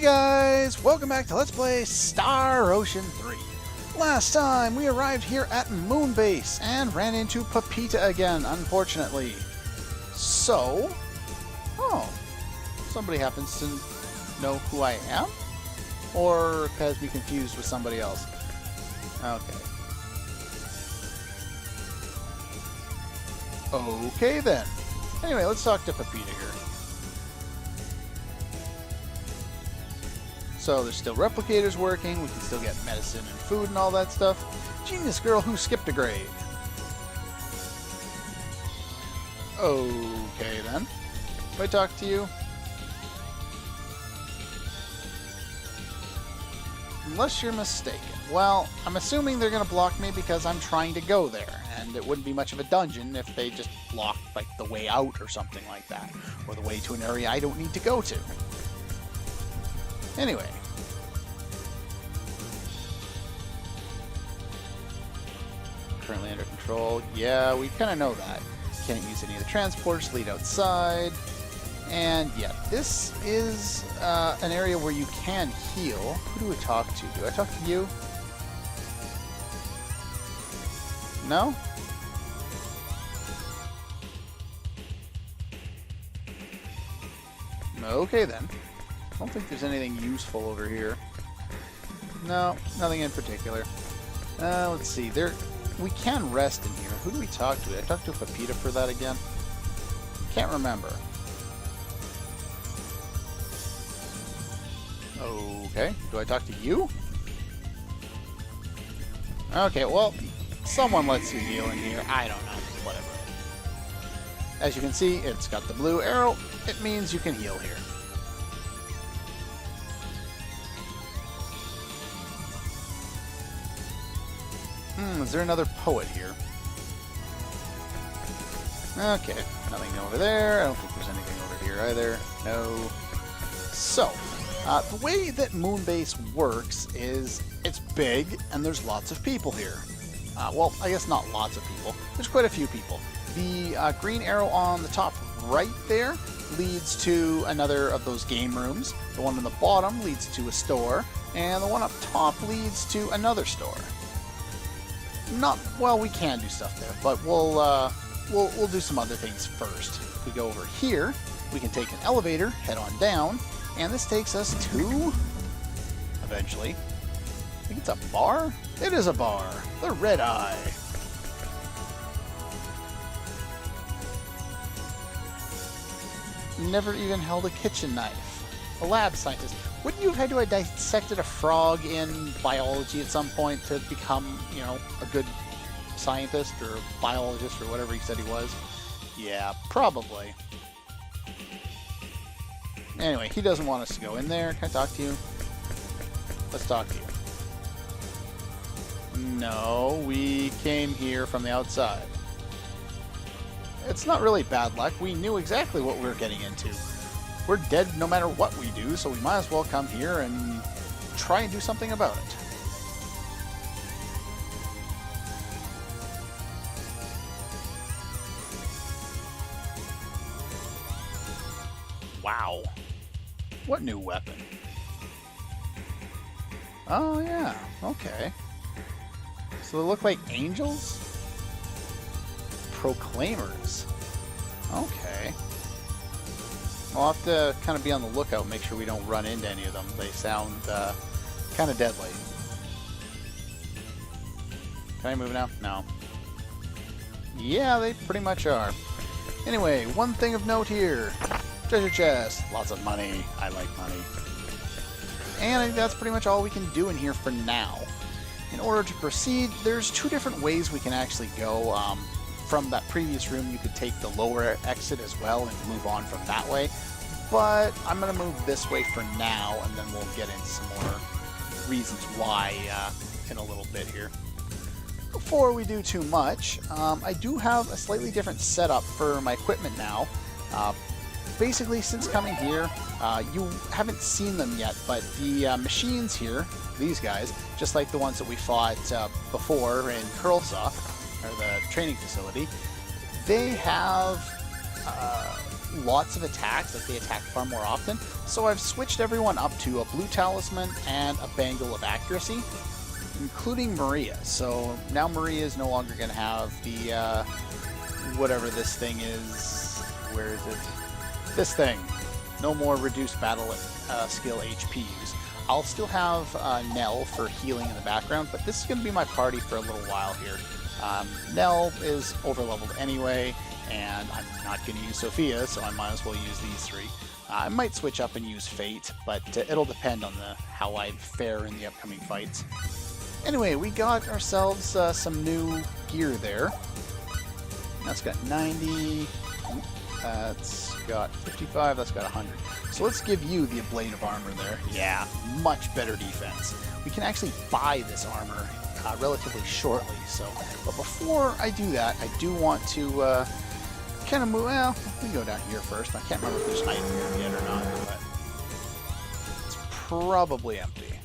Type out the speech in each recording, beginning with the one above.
guys, welcome back to Let's Play Star Ocean 3. Last time we arrived here at Moonbase and ran into Peppita again, unfortunately. So, somebody happens to know who I am? Or has me confused with somebody else? Okay. Okay then. Anyway, let's talk to Peppita here. So there's still replicators working, we can still get medicine and food and all that stuff. Genius girl who skipped a grade. Okay then. If I talk to you? Unless you're mistaken. Well, I'm assuming they're going to block me because I'm trying to go there, and it wouldn't be much of a dungeon if they just blocked like the way out or something like that, or the way to an area I don't need to go to. Anyway. Currently under control. Yeah, we kind of know that. Can't use any of the transports, lead outside. And yeah, this is an area where you can heal. Who do we talk to? Do I talk to you? No? Okay then. I don't think there's anything useful over here. No, nothing in particular. Let's see. We can rest in here. Who do we talk to? Did I talk to Peppita for that again? Can't remember. Okay. Do I talk to you? Okay, well, someone lets you heal in here. I don't know. Whatever. As you can see, it's got the blue arrow. It means you can heal here. Is there another poet here? Okay, nothing over there. I don't think there's anything over here either. No. So, the way that Moonbase works is it's big and there's lots of people here. Well, I guess not lots of people. There's quite a few people. The green arrow on the top right there leads to another of those game rooms. The one on the bottom leads to a store, and the one up top leads to another store. Well, we can do stuff there, but we'll do some other things first. If we go over here, we can take an elevator, head on down, and this takes us to, eventually, I think it's a bar? It is a bar. The Red Eye. Never even held a kitchen knife. A lab scientist. Wouldn't you have had to have dissected a frog in biology at some point to become, you know, a good scientist or biologist or whatever he said he was? Yeah, probably. Anyway, he doesn't want us to go in there. Can I talk to you? Let's talk to you. No, we came here from the outside. It's not really bad luck. We knew exactly what we were getting into. We're dead no matter what we do, so we might as well come here and try and do something about it. Wow. What new weapon? Oh, yeah. Okay. So they look like angels? Proclaimers. Okay. I'll have to kind of be on the lookout, make sure we don't run into any of them. They sound kind of deadly. Can I move now? No. Yeah, they pretty much are. Anyway, one thing of note here. Treasure chest. Lots of money. I like money. And I think that's pretty much all we can do in here for now. In order to proceed, there's two different ways we can actually go. From that previous room, you could take the lower exit as well and move on from that way. But I'm going to move this way for now, and then we'll get into some more reasons why in a little bit here. Before we do too much, I do have a slightly different setup for my equipment now. Basically, since coming here, you haven't seen them yet, but the machines here, these guys, just like the ones that we fought before in Curlsaw, or the training facility, they have lots of attacks, like they attack far more often. So I've switched everyone up to a blue talisman and a bangle of accuracy, including Maria. So now Maria is no longer going to have the, whatever this thing is. Where is it? This thing. No more reduced battle skill HP use. I'll still have Nell for healing in the background, but this is going to be my party for a little while here. Nell is overleveled anyway, and I'm not going to use Sophia, so I might as well use these three. I might switch up and use Fate, but it'll depend on how I fare in the upcoming fights. Anyway, we got ourselves some new gear there. That's got 90, that's got 55, that's got 100. So let's give you the Ablative Armor there. Yeah, much better defense. We can actually buy this armor relatively shortly, so, but before I do that, I do want to kind of move, well, we can go down here first. I can't remember if there's an item here yet or not, but it's probably empty.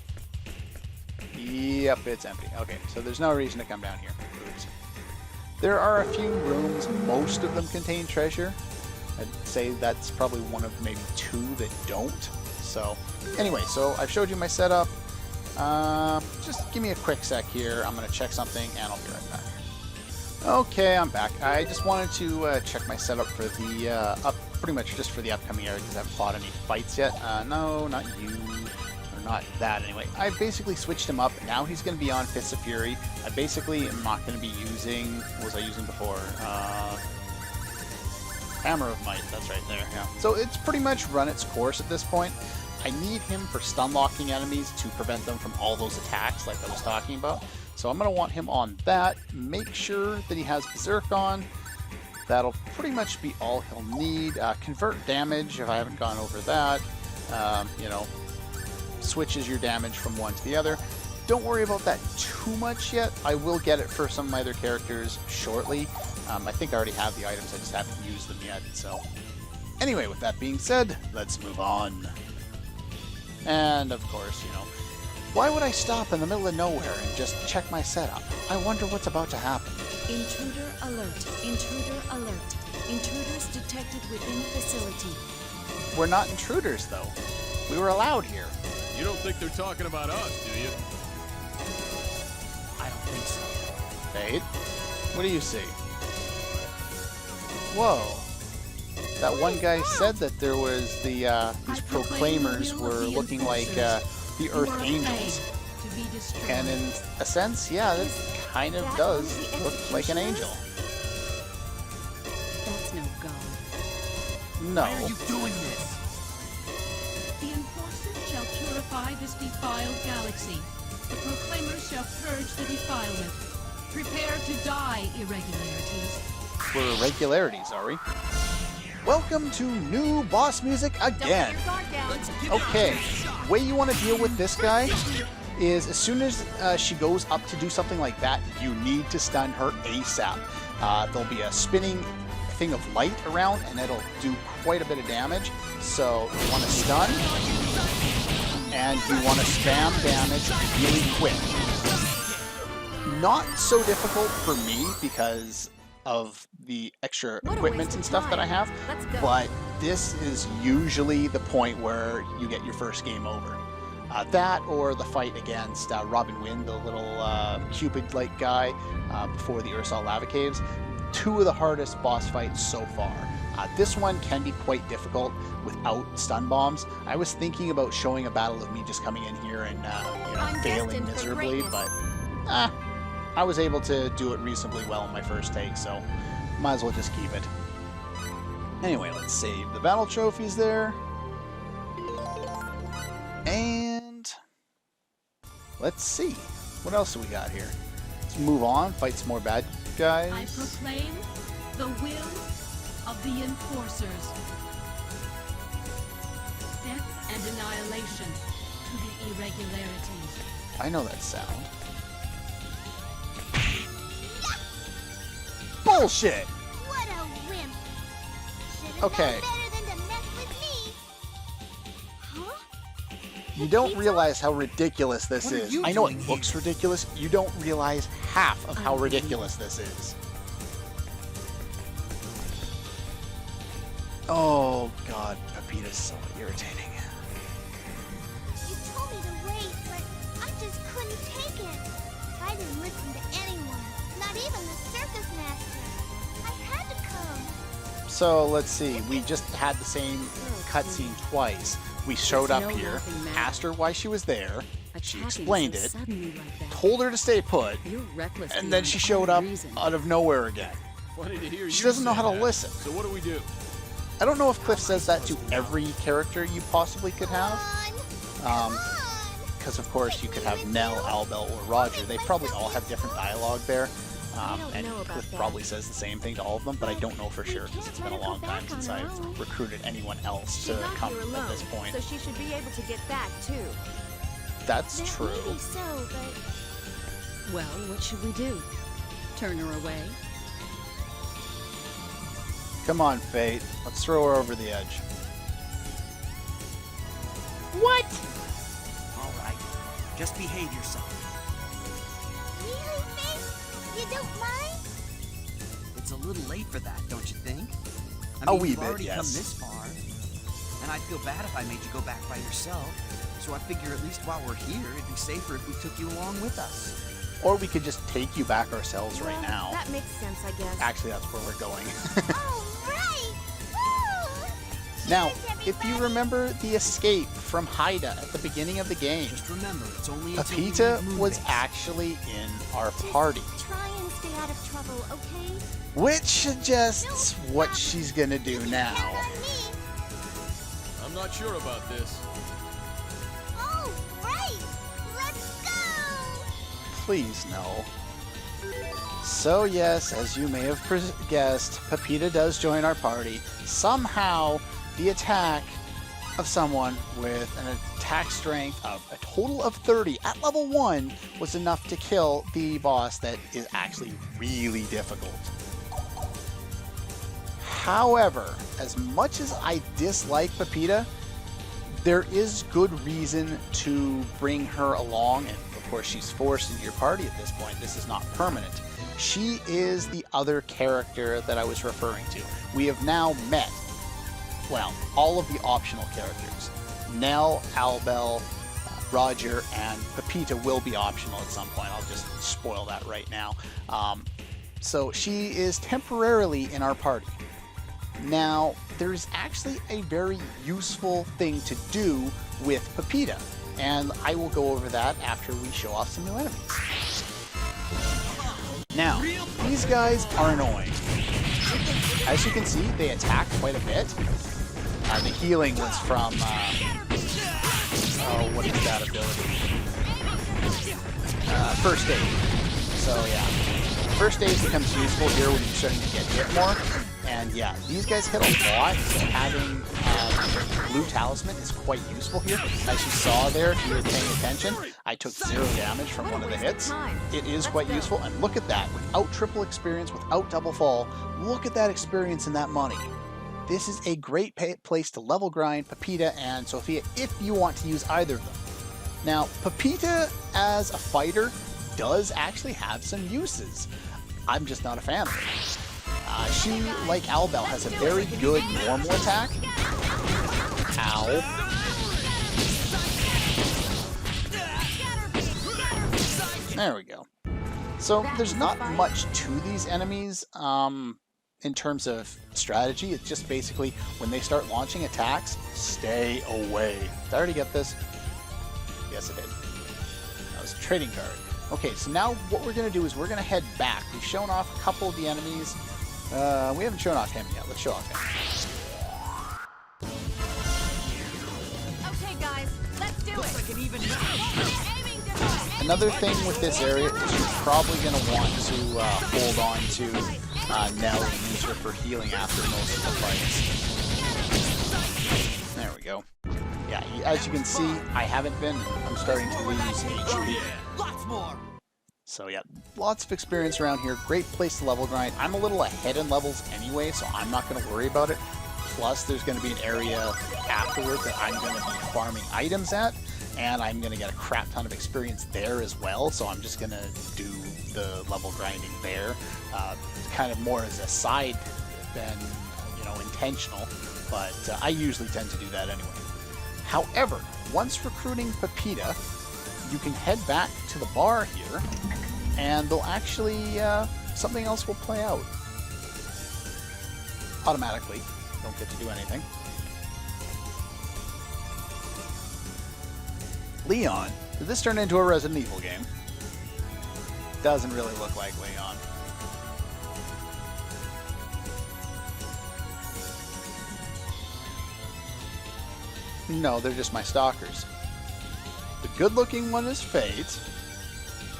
Yep, it's empty. Okay, so there's no reason to come down here. Oops. There are a few rooms, most of them contain treasure. I'd say that's probably one of maybe two that don't. So, anyway, so I've showed you my setup. Just give me a quick sec here. I'm going to check something, and I'll be right back. Okay, I'm back. I just wanted to check my setup for the, pretty much just for the upcoming area, because I haven't fought any fights yet. No, not you. Or not that, anyway. I basically switched him up. Now he's going to be on Fists of Fury. I basically am not going to be using, what was I using before? Hammer of Might, that's right there, yeah. So it's pretty much run its course at this point. I need him for stun locking enemies to prevent them from all those attacks like I was talking about. So I'm going to want him on that. Make sure that he has Berserk on. That'll pretty much be all he'll need. Convert damage, if I haven't gone over that. You know, switches your damage from one to the other. Don't worry about that too much yet. I will get it for some of my other characters shortly. I think I already have the items, I just haven't used them yet, so. Anyway, with that being said, let's move on. And, of course, you know, why would I stop in the middle of nowhere and just check my setup? I wonder what's about to happen. Intruder alert. Intruder alert. Intruders detected within facility. We're not intruders, though. We were allowed here. You don't think they're talking about us, do you? I don't think so. Fate, what do you see? Whoa. That one guy said that there was the, these proclaimers were looking like, the Earth Angels. And in a sense, yeah, this kind of does look like an angel. That's no god. No. Why are you doing this? The Enforcer shall purify this defiled galaxy. The Proclaimers shall purge the defilement. Prepare to die, irregularities. We're irregularities, are we? Welcome to new boss music again. Okay, the way you want to deal with this guy is as soon as she goes up to do something like that, you need to stun her ASAP. There'll be a spinning thing of light around and it'll do quite a bit of damage. So you want to stun and you want to spam damage really quick. Not so difficult for me because of the extra equipment and stuff that I have, but this is usually the point where you get your first game over. That or the fight against Robin Wind, the little Cupid-like guy before the Ursal Lava Caves. Two of the hardest boss fights so far. This one can be quite difficult without stun bombs. I was thinking about showing a battle of me just coming in here and you know, failing miserably, but I was able to do it reasonably well in my first take, so might as well just keep it. Anyway, let's save the battle trophies there. And let's see. What else do we got here? Let's move on, fight some more bad guys. I proclaim the will of the Enforcers. Death and annihilation to the irregularities. I know that sound. Bullshit! What a wimp! Should've Okay. known better than to mess with me. Huh? You don't realize how ridiculous this is. I know it looks ridiculous. You don't realize half of how ridiculous this is. Oh god, Peppita's so irritating. You told me to wait, but I just couldn't take it. I didn't listen to anyone, not even the circus master. I had to come. So let's see, we just had the same cutscene twice. We showed up no here, laughing matter. asked her why she was there, she Attacking explained so it, suddenly like that. told her to stay put, You're reckless and then beyond she all showed up reason. out of nowhere again. Funny to hear She you doesn't know say how to that. listen. So what do we do? I don't know if Cliff says that to every character you possibly could have, Come on. because of course you could have Nell, Albel, or Roger. They probably all have different dialogue there, don't and know about Cliff that. probably says the same thing to all of them, but I don't know for sure because it's been a long time since I've recruited anyone else to come at this point. so she should be able to get back too. That's That true. may be so, but Well, what should we do? Turn her away? Come on, Fate. Let's throw her over the edge. What? All right. Just behave yourself. really, Faith? You don't mind? It's a little late for that, don't you think? A wee you've bit, already come yes. this far. And I'd feel bad if I made you go back by yourself. So I figure at least while we're here, it'd be safer if we took you along with us. Or we could just take you back ourselves right now. That makes sense, I guess. Actually, that's where we're going. All right. Woo! Now, Cheers, if you everybody. remember the escape from Haida at the beginning of the game, Just remember, it's only until we Peppita leave was Moonbase. actually in our Just party, try and stay out of trouble, okay? which suggests what she's gonna do Count now. on me. I'm not sure about this. All right. Let's go. Please, no. So yes, as you may have guessed, Peppita does join our party. Somehow, the attack of someone with an attack strength of a total of 30 at level 1 was enough to kill the boss that is actually really difficult. However, as much as I dislike Peppita, there is good reason to bring her along, and of course she's forced into your party at this point. This is not permanent. She is the other character that I was referring to. We have now met, well, all of the optional characters. Nell, Albel, Roger, and Peppita will be optional at some point. I'll just spoil that right now. So she is temporarily in our party. Now, there's actually a very useful thing to do with Peppita, and I will go over that after we show off some new enemies. Now, these guys are annoying. As you can see, they attack quite a bit. The healing was from, oh, what is that ability? First aid. So yeah, first aid becomes useful here when you're starting to get hit more. And yeah, these guys hit a lot, so having blue talisman is quite useful here. As you saw there, if you were paying attention, I took 0 damage from one of the hits. It is quite useful, and look at that. Without triple experience, without double fall, look at that experience and that money. This is a great place to level grind Peppita and Sophia if you want to use either of them. Now, Peppita as a fighter does actually have some uses. I'm just not a fan of it. She, like Albel, has a very good normal attack. Ow. There we go. So there's not much to these enemies in terms of strategy. It's just basically when they start launching attacks, stay away. Did I already get this? Yes, I did. That was a trading card. Okay, so now what we're going to do is we're going to head back. We've shown off a couple of the enemies. We haven't shown off him yet. Let's show off him. Okay, guys, let's do Looks it. like an even match. Aiming to Another thing with this area is you're probably going to want to hold on to Nell and use her for healing after most of the fights. There we go. Yeah, as you can see, I haven't been. I'm starting to lose HP. Lots more. So yeah, lots of experience around here. Great place to level grind. I'm a little ahead in levels anyway, so I'm not going to worry about it. Plus, there's going to be an area afterwards that I'm going to be farming items at, and I'm going to get a crap ton of experience there as well, so I'm just going to do the level grinding there, kind of more as a side than, intentional. but I usually tend to do that anyway. However, once recruiting Peppita, you can head back to the bar here, and they'll actually, something else will play out. Automatically. Don't get to do anything. Leon. Did this turn into a Resident Evil game? Doesn't really look like Leon. No, they're just my stalkers. The good-looking one is Fate.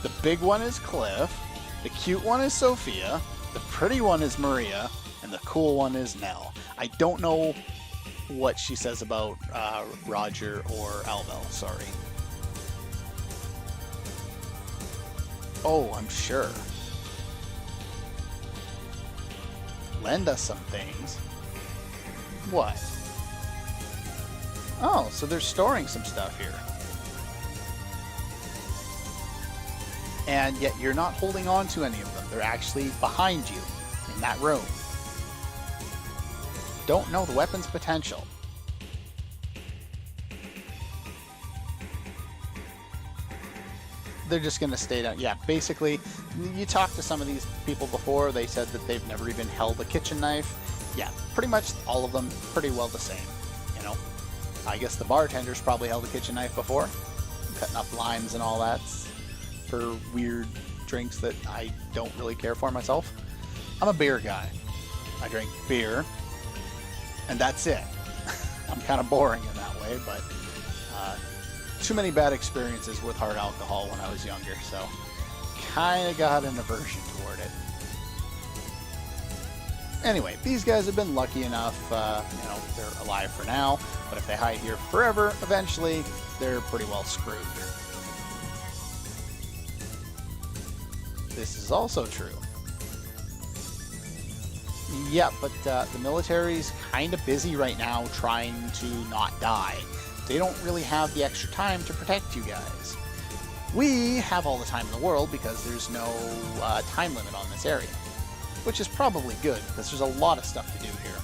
The big one is Cliff. The cute one is Sophia. The pretty one is Maria. And the cool one is Nell. I don't know what she says about Roger or Albel. Sorry. Oh, I'm sure. Lend us some things. What? Oh, so they're storing some stuff here. And yet you're not holding on to any of them. They're actually behind you in that room. Don't know the weapon's potential. They're just going to stay down. Yeah, basically, you talked to some of these people before. They said that they've never even held a kitchen knife. Yeah, pretty much all of them pretty well the same, you know. I guess the bartender's probably held a kitchen knife before, cutting up limes and all that for weird drinks that I don't really care for myself. I'm a beer guy. I drink beer, and that's it. I'm kind of boring in that way, but too many bad experiences with hard alcohol when I was younger, so kind of got an aversion toward it. Anyway, these guys have been lucky enough, you know, they're alive for now, but if they hide here forever, eventually, they're pretty well screwed. This is also true. Yeah, but the military's kind of busy right now trying to not die. They don't really have the extra time to protect you guys. We have all the time in the world because there's no time limit on this area. Which is probably good, because there's a lot of stuff to do here.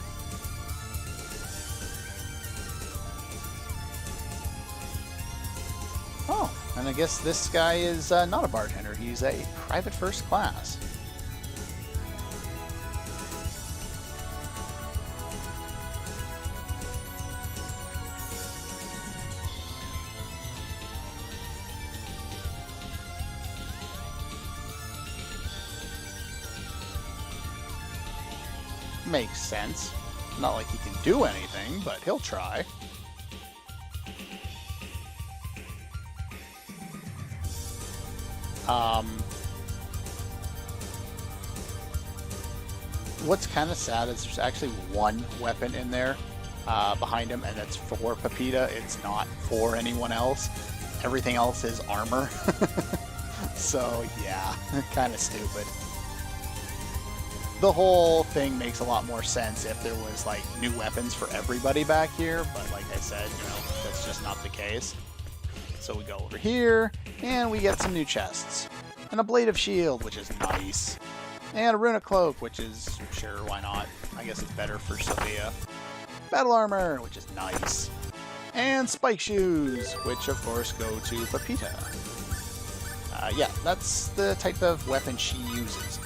Oh, and I guess this guy is not a bartender. He's a private first class. Makes sense. Not like he can do anything, but he'll try. What's kind of sad is there's actually one weapon in there behind him, and it's for Peppita. It's not for anyone else. Everything else is armor. So, yeah, kind of stupid. The whole thing makes a lot more sense if there was, like, new weapons for everybody back here, but like I said, you know, that's just not the case. So we go over here, and we get some new chests. An Ablative Shield, which is nice. And a Runic Cloak, which is, sure, why not? I guess it's better for Sophia. Battle Armor, which is nice. And Spike Shoes, which of course go to Peppita. Yeah, that's the type of weapon she uses.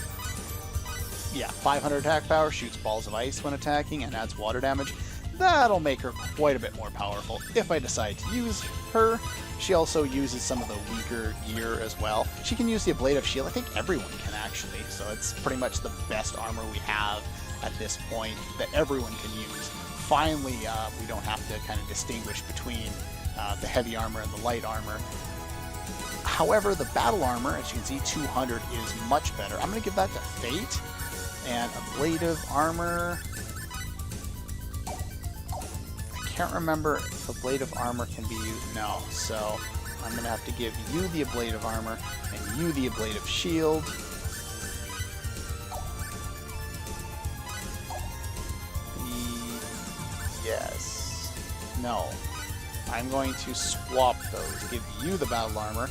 Yeah, 500 attack power, shoots balls of ice when attacking, and adds water damage. That'll make her quite a bit more powerful if I decide to use her. She also uses some of the weaker gear as well. She can use the Ablative Shield. I think everyone can actually, so it's pretty much the best armor we have at this point that everyone can use. Finally, we don't have to kind of distinguish between the heavy armor and the light armor. However, the battle armor, as you can see, 200 is much better. I'm going to give that to Fate. And Ablative Armor, I can't remember if Ablative Armor can be used. No, so I'm going to have to give you the Ablative Armor and you the Ablative Shield. Yes. No. I'm going to swap those. Give you the Battle Armor,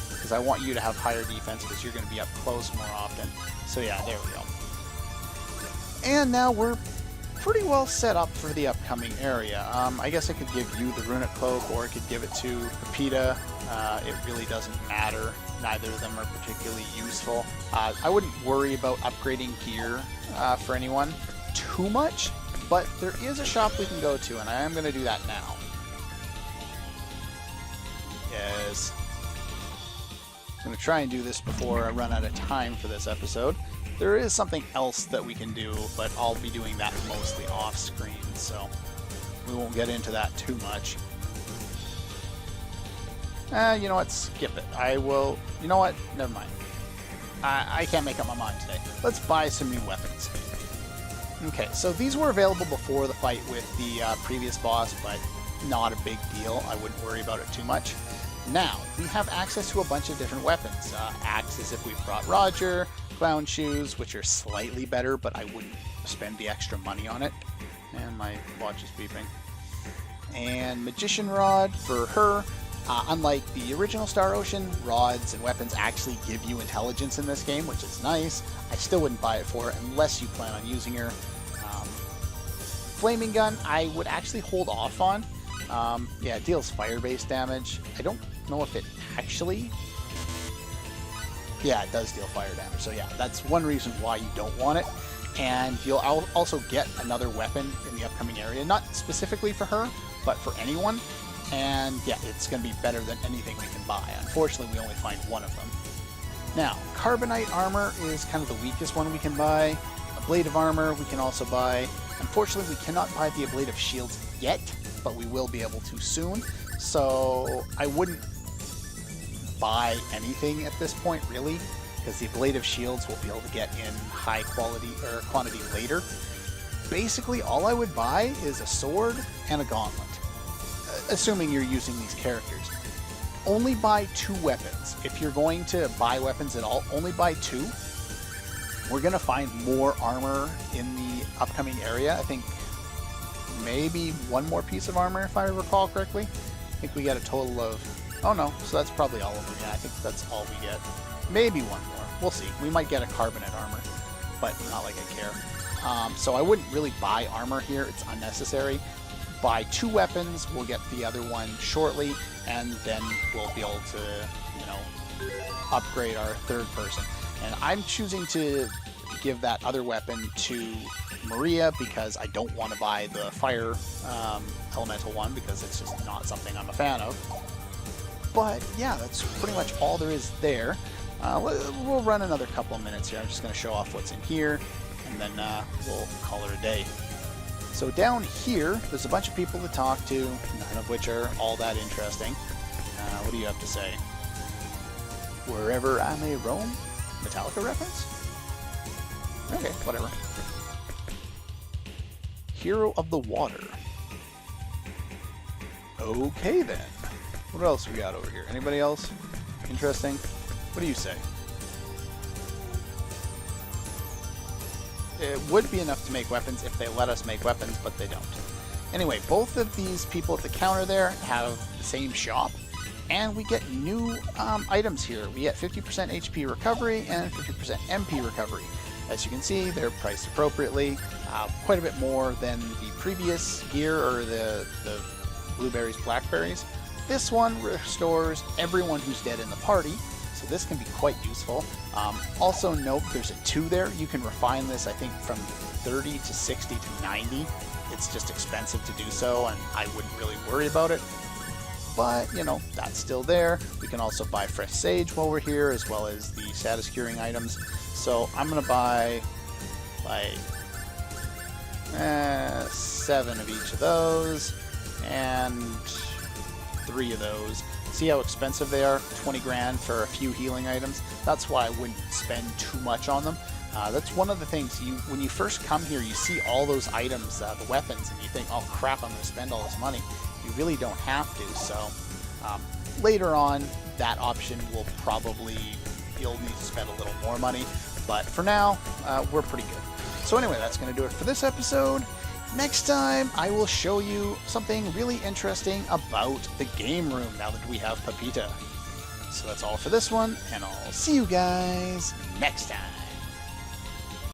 because I want you to have higher defense because you're going to be up close more often. So yeah, there we go. And now we're pretty well set up for the upcoming area. I guess I could give you the Runic Cloak, or I could give it to Peppita. It really doesn't matter. Neither of them are particularly useful. I wouldn't worry about upgrading gear for anyone too much, but there is a shop we can go to, and I am going to do that now. Yes. I'm going to try and do this before I run out of time for this episode. There is something else that we can do, but I'll be doing that mostly off screen, so we won't get into that too much. You know what? Skip it. I will... You know what? Never mind. I can't make up my mind today. Let's buy some new weapons. Okay, so these were available before the fight with the previous boss, but not a big deal. I wouldn't worry about it too much. Now, we have access to a bunch of different weapons. Axes if we've brought Roger, clown shoes, which are slightly better, but I wouldn't spend the extra money on it. And my watch is beeping. And magician rod for her. Unlike the original Star Ocean, rods and weapons actually give you intelligence in this game, which is nice. I still wouldn't buy it for her unless you plan on using her. Flaming gun, I would actually hold off on. Yeah, it deals fire-based damage. I don't know if it actually... Yeah, it does deal fire damage. So yeah, that's one reason why you don't want it. And you'll also get another weapon in the upcoming area. Not specifically for her, but for anyone. And yeah, it's going to be better than anything we can buy. Unfortunately, we only find one of them. Now, Carbonite Armor is kind of the weakest one we can buy. Ablative Armor we can also buy. Unfortunately, we cannot buy the Ablative Shields yet, but we will be able to soon. So I wouldn't buy anything at this point, really, because the Ablative Shields we'll be able to get in high quality or quantity later. Basically, all I would buy is a sword and a gauntlet. Assuming you're using these characters. Only buy 2 weapons. If you're going to buy weapons at all, only buy 2. We're going to find more armor in the upcoming area. I think maybe 1 more piece of armor, if I recall correctly. I think we got a total of... Oh no, so that's probably all of them. Yeah, I think that's all we get. Maybe 1 more. We'll see. We might get a Carbonite Armor, but not like I care. So I wouldn't really buy armor here. It's unnecessary. Buy 2 weapons, we'll get the other one shortly, and then we'll be able to, you know, upgrade our 3rd person. And I'm choosing to give that other weapon to Maria because I don't want to buy the fire elemental one because it's just not something I'm a fan of. But yeah, that's pretty much all there is there. We'll run another couple of minutes here. I'm just going to show off what's in here, and then we'll call it a day. So down here, there's a bunch of people to talk to, none of which are all that interesting. What do you have to say? Wherever I may roam? Metallica reference? Okay, whatever. Hero of the Water. Okay then. What else we got over here? Anybody else interesting? What do you say? It would be enough to make weapons if they let us make weapons, but they don't. Anyway, both of these people at the counter there have the same shop, and we get new items here. We get 50% HP recovery and 50% MP recovery. As you can see, they're priced appropriately, quite a bit more than the previous gear or the blueberries, blackberries. This one restores everyone who's dead in the party, so this can be quite useful. Also note there's a 2 there. You can refine this, I think, from 30 to 60 to 90. It's just expensive to do so, and I wouldn't really worry about it. But, you know, that's still there. We can also buy fresh sage while we're here, as well as the status curing items. So I'm going to buy, like, 7 of each of those, and 3 of those. See how expensive they are? 20 grand for a few healing items. That's why I wouldn't spend too much on them. That's one of the things, when you first come here, you see all those items, the weapons, and you think, oh crap, I'm going to spend all this money. You really don't have to, so later on, that option will probably, you'll need to spend a little more money, but for now, we're pretty good. So anyway, that's going to do it for this episode. Next time, I will show you something really interesting about the game room now that we have Peppita. So that's all for this one, and I'll see you guys next time.